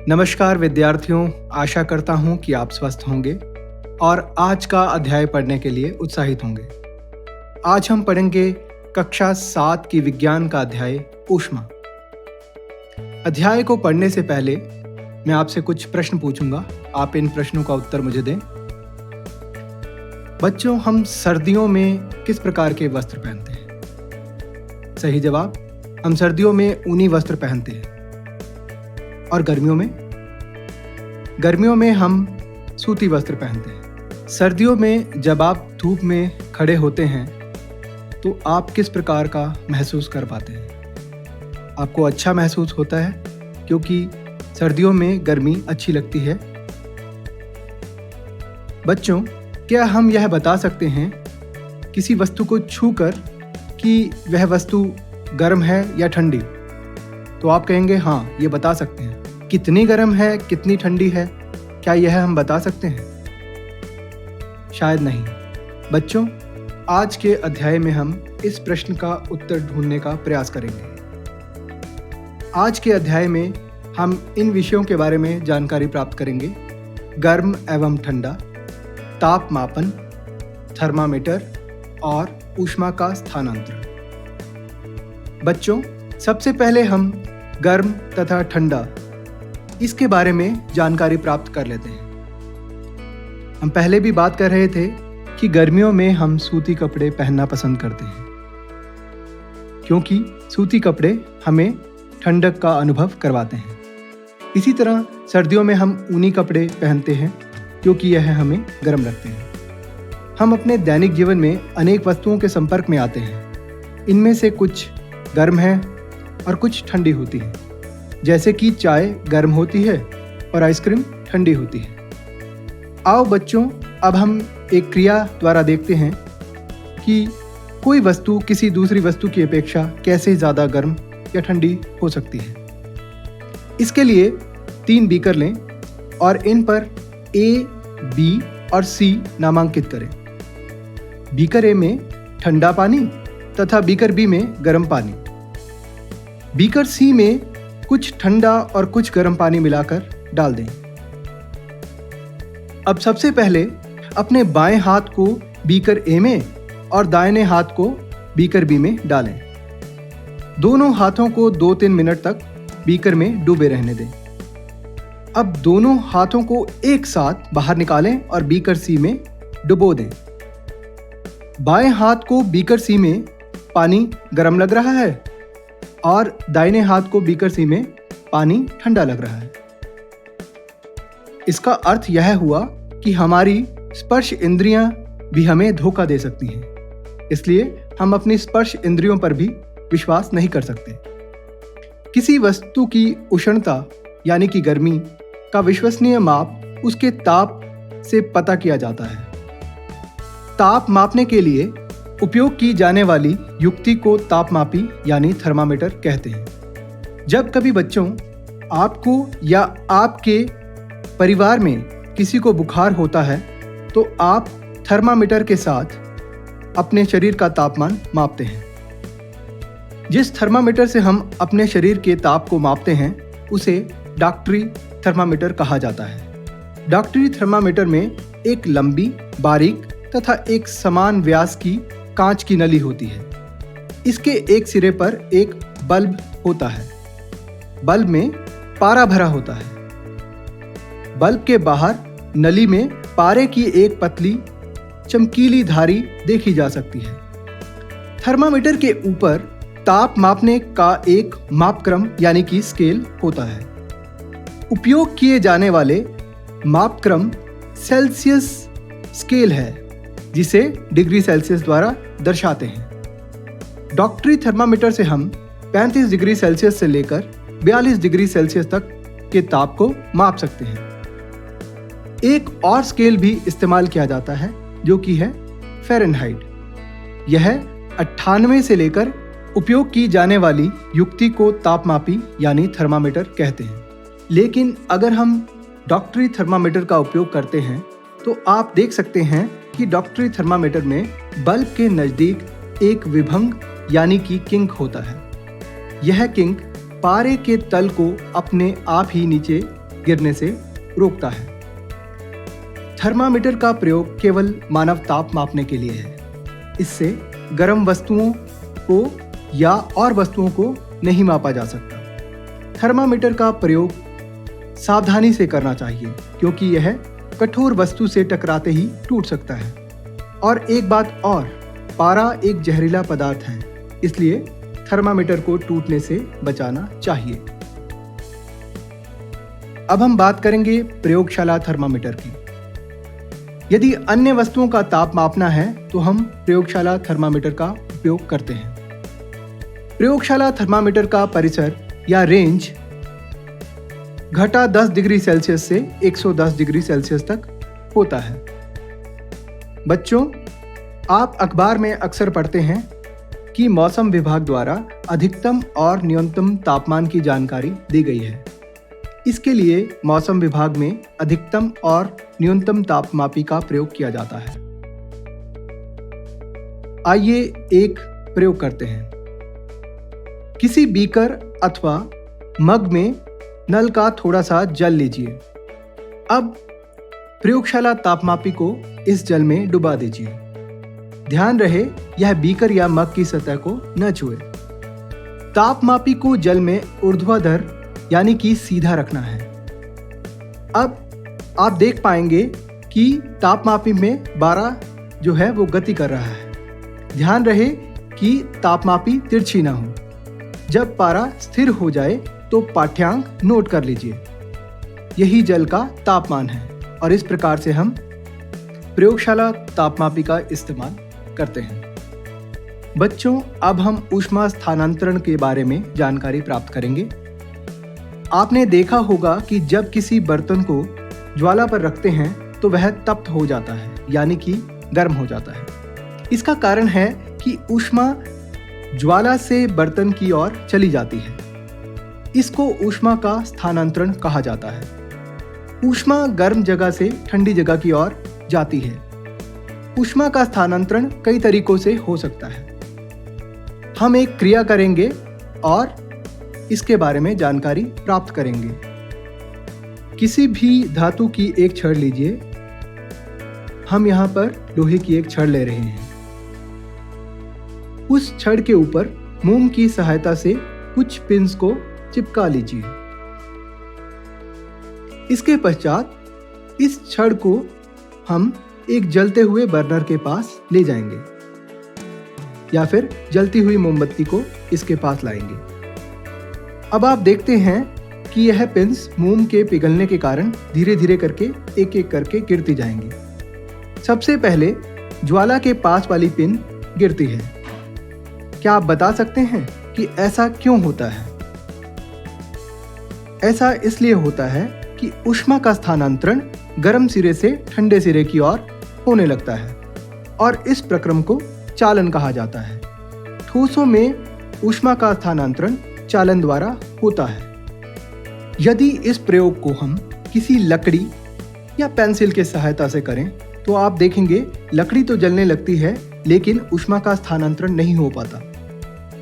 नमस्कार विद्यार्थियों, आशा करता हूँ कि आप स्वस्थ होंगे और आज का अध्याय पढ़ने के लिए उत्साहित होंगे। आज हम पढ़ेंगे कक्षा 7 की विज्ञान का अध्याय ऊष्मा। अध्याय को पढ़ने से पहले मैं आपसे कुछ प्रश्न पूछूंगा, आप इन प्रश्नों का उत्तर मुझे दें। बच्चों, हम सर्दियों में किस प्रकार के वस्त्र पहनते हैं? सही जवाब, हम सर्दियों में ऊनी वस्त्र पहनते हैं। और गर्मियों में हम सूती वस्त्र पहनते हैं। सर्दियों में जब आप धूप में खड़े होते हैं तो आप किस प्रकार का महसूस कर पाते हैं? आपको अच्छा महसूस होता है क्योंकि सर्दियों में गर्मी अच्छी लगती है। बच्चों, क्या हम यह बता सकते हैं किसी वस्तु को छूकर कि वह वस्तु गर्म है या ठंडी? तो आप कहेंगे हाँ, ये बता सकते हैं। कितनी गर्म है, कितनी ठंडी है, क्या यह हम बता सकते हैं? शायद नहीं। बच्चों, आज के अध्याय में हम इस प्रश्न का उत्तर ढूंढने का प्रयास करेंगे। आज के अध्याय में हम इन विषयों के बारे में जानकारी प्राप्त करेंगे: गर्म एवं ठंडा, ताप मापन, थर्मामीटर और ऊष्मा का स्थानांतरण। बच्चों, सबसे पहले हम गर्म तथा ठंडा इसके बारे में जानकारी प्राप्त कर लेते हैं। हम पहले भी बात कर रहे थे कि गर्मियों में हम सूती कपड़े पहनना पसंद करते हैं क्योंकि सूती कपड़े हमें ठंडक का अनुभव करवाते हैं। इसी तरह सर्दियों में हम ऊनी कपड़े पहनते हैं क्योंकि यह हमें गर्म रखते हैं। हम अपने दैनिक जीवन में अनेक वस्तुओं के संपर्क में आते हैं। इनमें से कुछ गर्म हैं और कुछ ठंडी होती हैं, जैसे कि चाय गर्म होती है और आइसक्रीम ठंडी होती है। आओ बच्चों, अब हम एक क्रिया द्वारा देखते हैं कि कोई वस्तु किसी दूसरी वस्तु की अपेक्षा कैसे ज़्यादा गर्म या ठंडी हो सकती है। इसके लिए 3 बीकर लें और इन पर A, B और C नामांकित करें। बीकर A में ठंडा पानी तथा बीकर B में गर्म पानी। बीकर C में कुछ ठंडा और कुछ गर्म पानी मिलाकर डाल दें। अब सबसे पहले अपने बाएं हाथ को बीकर A में और दाहिने हाथ को बीकर B में डालें। दोनों हाथों को 2-3 मिनट तक बीकर में डूबे रहने दें। अब दोनों हाथों को एक साथ बाहर निकालें और बीकर C में डुबो दें। बाएं हाथ को बीकर C में पानी गर्म लग रहा है और दाहिने हाथ को बीकर C में पानी ठंडा लग रहा है। इसका अर्थ यह हुआ कि हमारी स्पर्श इंद्रियां भी हमें धोखा दे सकती हैं, इसलिए हम अपनी स्पर्श इंद्रियों पर भी विश्वास नहीं कर सकते। किसी वस्तु की उष्णता यानी कि गर्मी का विश्वसनीय माप उसके ताप से पता किया जाता है। ताप मापने के लिए उपयोग की जाने वाली युक्ति को तापमापी यानी थर्मामीटर कहते हैं। जब कभी बच्चों आपको या आपके परिवार में किसी को बुखार होता है तो आप थर्मामीटर के साथ अपने शरीर का तापमान मापते हैं। जिस थर्मामीटर से हम अपने शरीर के ताप को मापते हैं उसे डॉक्टरी थर्मामीटर कहा जाता है। डॉक्टरी थर्मामीटर में एक लंबी, बारीक तथा एक समान व्यास की कांच की नली होती है। इसके एक सिरे पर एक बल्ब होता है। बल्ब में पारा भरा होता है। बल्ब के बाहर नली में पारे की एक पतली चमकीली धारी देखी जा सकती है। थर्मामीटर के ऊपर ताप मापने का एक मापक्रम यानी कि स्केल होता है। उपयोग किए जाने वाले मापक्रम सेल्सियस स्केल है, जिसे डिग्री सेल्सियस द्वारा दर्शाते हैं। डॉक्टरी थर्मामीटर से हम 35 डिग्री सेल्सियस से लेकर 42 डिग्री सेल्सियस तक के ताप को माप सकते हैं। एक और स्केल भी इस्तेमाल किया जाता है जो कि है फ़ारेनहाइट। यह 98 से लेकर उपयोग की जाने वाली युक्ति को तापमापी यानी थर्मामीटर कहते हैं। लेकिन अगर हम डॉक्टरी थर्मामीटर का उपयोग करते हैं तो आप देख सकते हैं कि डॉक्टरी थर्मामीटर में बल्ब के नज़दीक एक विभंग यानी कि किंक होता है। यह किंक पारे के तल को अपने आप ही नीचे गिरने से रोकता है। थर्मामीटर का प्रयोग केवल मानव ताप मापने के लिए है। इससे गर्म वस्तुओं को या और वस्तुओं को नहीं मापा जा सकता। थर्मामीटर का प्रयोग सावधानी से करना चाहिए क्योंकि यह कठोर वस्तु से टकराते ही टूट सकता है। और एक बात और, पारा एक जहरीला पदार्थ है, इसलिए थर्मामीटर को टूटने से बचाना चाहिए। अब हम बात करेंगे प्रयोगशाला थर्मामीटर की। यदि अन्य वस्तुओं का ताप मापना है तो हम प्रयोगशाला थर्मामीटर का उपयोग करते हैं। प्रयोगशाला थर्मामीटर का परिसर या रेंज घटा 10 डिग्री सेल्सियस से 110 डिग्री सेल्सियस तक होता है। बच्चों, आप अखबार में अक्सर पढ़ते हैं कि मौसम विभाग द्वारा अधिकतम और न्यूनतम तापमान की जानकारी दी गई है। इसके लिए मौसम विभाग में अधिकतम और न्यूनतम तापमापी का प्रयोग किया जाता है। आइए एक प्रयोग करते हैं। किसी बीकर अथवा मग में नल का थोड़ा सा जल लीजिए। अब प्रयोगशाला तापमापी को इस जल में डुबा दीजिए। ध्यान रहे यह बीकर या मग की सतह को न छुए। तापमापी को जल में ऊर्ध्वाधर यानी कि सीधा रखना है। अब आप देख पाएंगे कि तापमापी में 12 जो है वो गति कर रहा है। ध्यान रहे कि तापमापी तिरछी ना हो। जब पारा स्थिर हो जाए तो पाठ्यांक नोट कर लीजिए। यही जल का तापमान है और इस प्रकार से हम प्रयोगशाला तापमापी का इस्तेमाल करते हैं। बच्चों, अब हम ऊष्मा स्थानांतरण के बारे में जानकारी प्राप्त करेंगे। आपने देखा होगा कि जब किसी बर्तन को ज्वाला पर रखते हैं तो वह तप्त हो जाता है यानी कि गर्म हो जाता है। इसका कारण है कि ऊष्मा ज्वाला से बर्तन की ओर चली जाती है। इसको ऊष्मा का स्थानांतरण कहा जाता है। ऊष्मा गर्म जगह से ठंडी जगह की ओर जाती है। ऊष्मा का स्थानांतरण कई तरीकों से हो सकता है। हम एक क्रिया करेंगे और इसके बारे में जानकारी प्राप्त करेंगे। किसी भी धातु की एक छड़ लीजिए। हम यहाँ पर लोहे की एक छड़ ले रहे हैं। उस छड़ के ऊपर मोम की सहायता से कुछ पिंस को चिपका लीजिए। इसके पश्चात इस छड़ को हम एक जलते हुए बर्नर के पास ले जाएंगे या फिर जलती हुई मोमबत्ती को इसके पास लाएंगे। अब आप देखते हैं कि यह पिंस मोम के पिघलने के कारण धीरे धीरे करके एक एक करके गिरती जाएंगी। सबसे पहले ज्वाला के पास वाली पिन गिरती है। क्या आप बता सकते हैं कि ऐसा क्यों होता है? ऐसा इसलिए होता है कि ऊष्मा का स्थानांतरण गर्म सिरे से ठंडे सिरे की ओर होने लगता है और इस प्रक्रम को चालन कहा जाता है। ठोसों में ऊष्मा का स्थानांतरण चालन द्वारा होता है। यदि इस प्रयोग को हम किसी लकड़ी या पेंसिल के सहायता से करें तो आप देखेंगे लकड़ी तो जलने लगती है लेकिन ऊष्मा का स्थानांतरण नहीं हो पाता।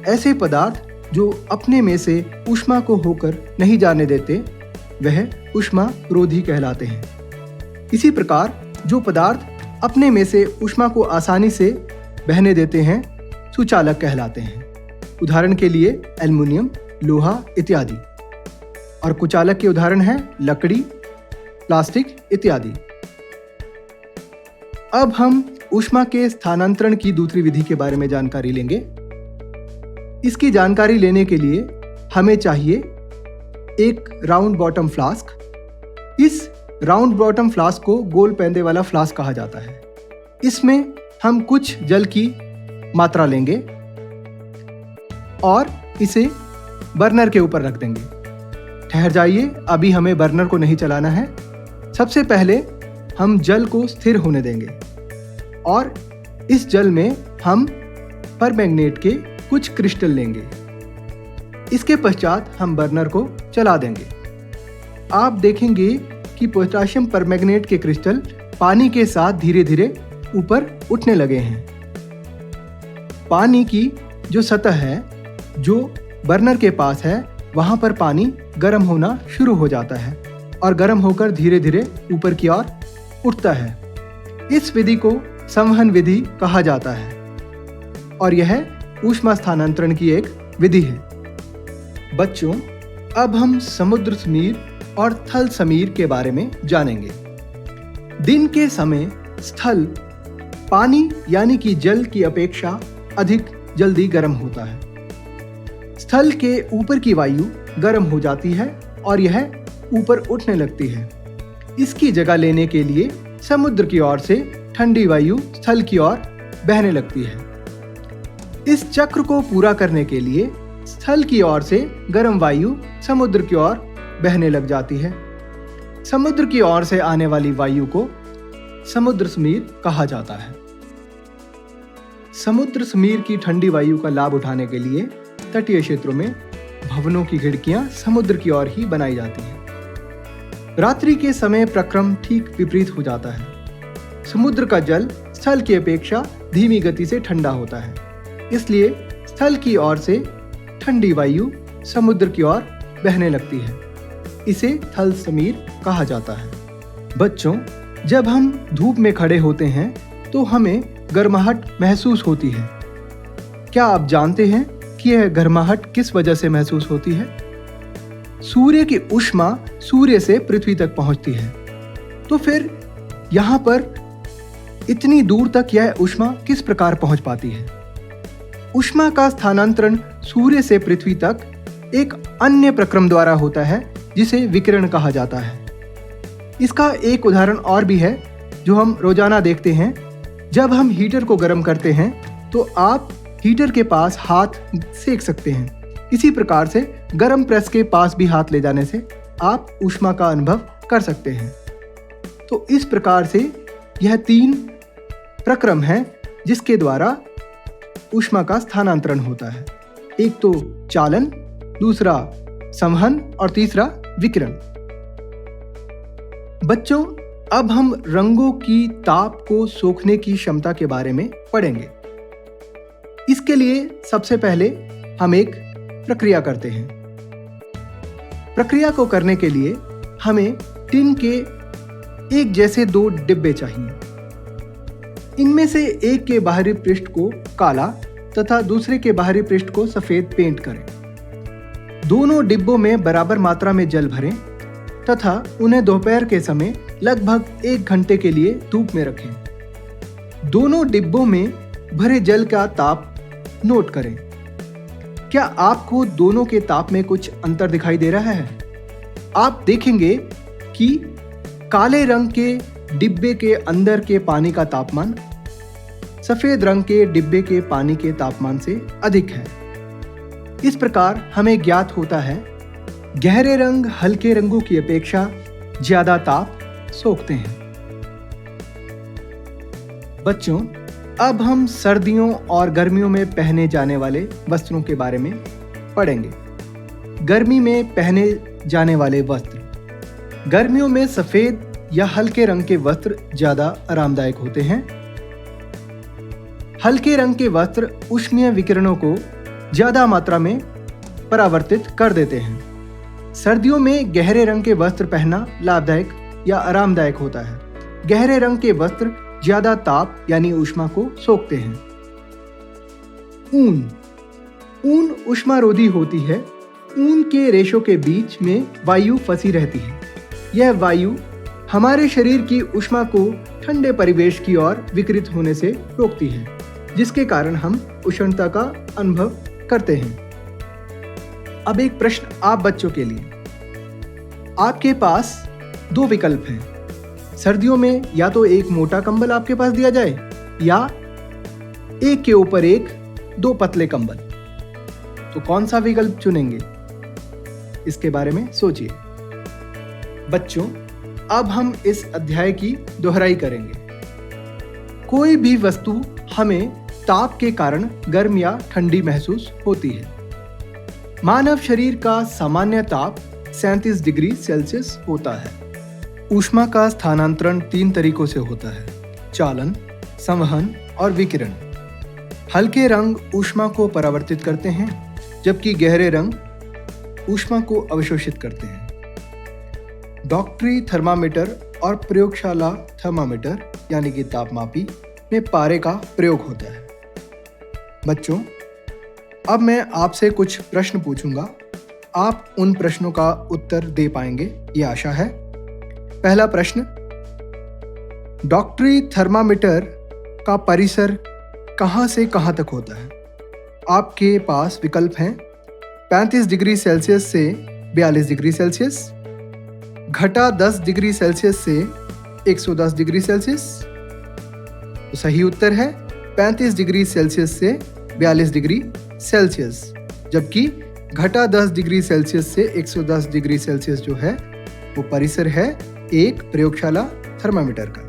ऐसे पदार्थ जो अपने में से ऊष्मा को होकर नहीं जाने देते वह ऊष्मा रोधी कहलाते हैं। इसी प्रकार जो पदार्थ अपने में से ऊष्मा को आसानी से बहने देते हैं सुचालक कहलाते हैं। उदाहरण के लिए एल्युमिनियम, लोहा इत्यादि। और कुचालक के उदाहरण हैं लकड़ी, प्लास्टिक इत्यादि। अब हम ऊष्मा के स्थानांतरण की दूसरी विधि के बारे में जानकारी लेंगे। इसकी जानकारी लेने के लिए हमें चाहिए एक राउंड बॉटम फ्लास्क। इस राउंड बॉटम फ्लास्क को गोल पैंदे वाला फ्लास्क कहा जाता है। इसमें हम कुछ जल की मात्रा लेंगे और इसे बर्नर के ऊपर रख देंगे। ठहर जाइए, अभी हमें बर्नर को नहीं चलाना है। सबसे पहले हम जल को स्थिर होने देंगे और इस जल में हम परमैंगनेट के कुछ क्रिस्टल लेंगे। इसके पश्चात हम बर्नर को चला देंगे। आप देखेंगे कि पोटेशियम परमैंगनेट के क्रिस्टल पानी के साथ धीरे धीरे ऊपर उठने लगे हैं। पानी की जो सतह है जो बर्नर के पास है वहां पर पानी गर्म होना शुरू हो जाता है और गर्म होकर धीरे धीरे ऊपर की ओर उठता है। इस विधि को संवहन विधि कहा जाता है और यह ऊष्मा स्थानांतरण की एक विधि है। बच्चों, अब हम समुद्र समीर और थल समीर के बारे में जानेंगे। दिन के समय स्थल पानी यानी कि जल की अपेक्षा अधिक जल्दी गर्म होता है। स्थल के ऊपर की वायु गर्म हो जाती है और यह ऊपर उठने लगती है। इसकी जगह लेने के लिए समुद्र की ओर से ठंडी वायु स्थल की ओर बहने लगती है। इस चक्र को पूरा करने के लिए स्थल की ओर से गर्म वायु समुद्र की ओर बहने लग जाती है। समुद्र की ओर से आने वाली वायु को समुद्र समीर कहा जाता है। समुद्र समीर की ठंडी वायु का लाभ उठाने के लिए तटीय क्षेत्रों में भवनों की खिड़कियां समुद्र की ओर ही बनाई जाती हैं। रात्रि के समय प्रक्रम ठीक विपरीत हो जाता है। समुद्र का जल स्थल की अपेक्षा धीमी गति से ठंडा होता है, इसलिए स्थल की ओर से ठंडी वायु समुद्र की ओर बहने लगती है। इसे थल समीर कहा जाता है। बच्चों, जब हम धूप में खड़े होते हैं तो हमें गर्माहट महसूस होती है। क्या आप जानते हैं कि यह गर्माहट किस वजह से महसूस होती है? सूर्य की ऊष्मा सूर्य से पृथ्वी तक पहुंचती है। तो फिर यहाँ पर इतनी दूर तक यह ऊष्मा किस प्रकार पहुंच पाती है? ऊष्मा का स्थानांतरण सूर्य से पृथ्वी तक एक अन्य प्रक्रम द्वारा होता है जिसे विकिरण कहा जाता है। इसका एक उदाहरण और भी है जो हम रोजाना देखते हैं। जब हम हीटर को गर्म करते हैं तो आप हीटर के पास हाथ सेक सकते हैं। इसी प्रकार से गर्म प्रेस के पास भी हाथ ले जाने से आप ऊष्मा का अनुभव कर सकते हैं। तो इस प्रकार से यह 3 प्रक्रम हैं जिसके द्वारा ऊष्मा का स्थानांतरण होता है। एक तो चालन, दूसरा संवहन और तीसरा विकिरण। बच्चों, अब हम रंगों की ताप को सोखने की क्षमता के बारे में पढ़ेंगे। इसके लिए सबसे पहले हम एक प्रक्रिया करते हैं। प्रक्रिया को करने के लिए हमें टिन के एक जैसे 2 डिब्बे चाहिए। इनमें से एक के बाहरी पृष्ठ को काला तथा दूसरे के बाहरी पृष्ठ को सफेद पेंट करें। दोनों डिब्बों में बराबर मात्रा में जल भरें तथा उन्हें दोपहर के समय लगभग 1 घंटे के लिए धूप में रखें। दोनों डिब्बों में भरे जल का ताप नोट करें। क्या आपको दोनों के ताप में कुछ अंतर दिखाई दे रहा है? आप देखेंगे कि काले रंग के डिब्बे के अंदर के पानी का तापमान सफेद रंग के डिब्बे के पानी के तापमान से अधिक है। इस प्रकार हमें ज्ञात होता है गहरे रंग हल्के रंगों की अपेक्षा ज्यादा ताप सोखते हैं। बच्चों, अब हम सर्दियों और गर्मियों में पहने जाने वाले वस्त्रों के बारे में पढ़ेंगे। गर्मी में पहने जाने वाले वस्त्र। गर्मियों में सफेद या हल्के रंग के वस्त्र ज्यादा आरामदायक होते हैं। हल्के रंग के वस्त्र ऊष्मीय विकिरणों को ज्यादा मात्रा में परावर्तित कर देते हैं। सर्दियों में गहरे रंग के वस्त्र पहनना लाभदायक या आरामदायक होता है। गहरे रंग के वस्त्र ज्यादा ताप यानी ऊष्मा को सोखते हैं। ऊन ऊष्मारोधी होती है। ऊन के रेशों के बीच में वायु फंसी रहती है। यह वायु हमारे शरीर की ऊष्मा को ठंडे परिवेश की ओर विकृत होने से रोकती है, जिसके कारण हम उष्णता का अनुभव करते हैं। अब एक प्रश्न आप बच्चों के लिए। आपके पास 2 विकल्प हैं। सर्दियों में या तो एक मोटा कंबल आपके पास दिया जाए या एक के ऊपर एक 2 पतले कंबल। तो कौन सा विकल्प चुनेंगे? इसके बारे में सोचिए। बच्चों, अब हम इस अध्याय की दोहराई करेंगे। कोई भी वस्तु हमें ताप के कारण गर्म या ठंडी महसूस होती है। मानव शरीर का सामान्य ताप 37 डिग्री सेल्सियस होता है। ऊष्मा का स्थानांतरण 3 तरीकों से होता है: चालन, संवहन और विकिरण। हल्के रंग ऊष्मा को परावर्तित करते हैं, जबकि गहरे रंग ऊष्मा को अवशोषित करते हैं। डॉक्टरी थर्मामीटर और प्रयोगशाला थर्मामीटर यानी कि तापमापी में पारे का प्रयोग होता है। बच्चों, अब मैं आपसे कुछ प्रश्न पूछूंगा। आप उन प्रश्नों का उत्तर दे पाएंगे, ये आशा है। पहला प्रश्न, डॉक्टरी थर्मामीटर का परिसर कहाँ से कहाँ तक होता है? आपके पास विकल्प हैं 35 डिग्री सेल्सियस से 42 डिग्री सेल्सियस, घटा 10 डिग्री सेल्सियस से 110 डिग्री सेल्सियस। तो सही उत्तर है 35 डिग्री सेल्सियस से 42 डिग्री सेल्सियस, जबकि घटा 10 डिग्री सेल्सियस से 110 डिग्री सेल्सियस जो है वो परिसर है एक प्रयोगशाला थर्मामीटर का।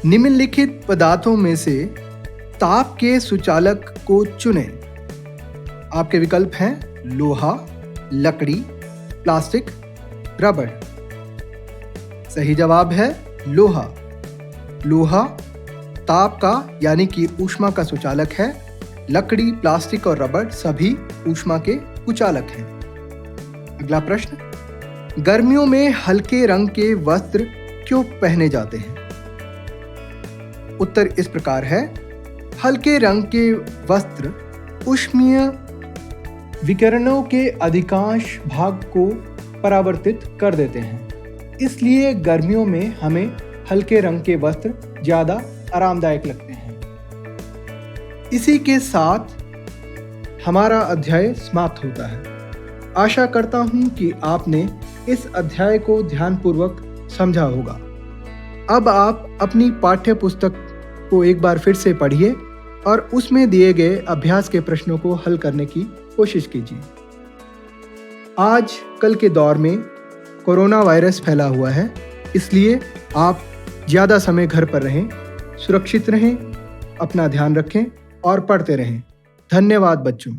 निम्नलिखित पदार्थों में से ताप के सुचालक को चुनें। आपके विकल्प हैं लोहा, लकड़ी, प्लास्टिक, रबड़। सही जवाब है लोहा। लोहा ताप का यानी कि ऊष्मा का सुचालक है। लकड़ी, प्लास्टिक और रबड़ सभी ऊष्मा के कुचालक हैं। अगला प्रश्न, गर्मियों में हल्के रंग के वस्त्र क्यों पहने जाते हैं? उत्तर इस प्रकार है, हल्के रंग के वस्त्र ऊष्मीय विकिरणों के अधिकांश भाग को परावर्तित कर देते हैं, इसलिए गर्मियों में हमें हल्के रंग के वस्त्र ज़्यादा आरामदायक लगते हैं। इसी के साथ हमारा अध्याय समाप्त होता है। आशा करता हूँ कि आपने इस अध्याय को ध्यानपूर्वक समझा होगा। अब आप अपनी पाठ्य पुस्तक को एक बार फिर से पढ़िए और उसमें दिए गए अभ्यास के प्रश्नों को हल करने की कोशिश कीजिए। आज कल के दौर में कोरोना वायरस फैला हुआ है, इसलिए आप ज़्यादा समय घर पर रहें, सुरक्षित रहें, अपना ध्यान रखें और पढ़ते रहें। धन्यवाद बच्चों।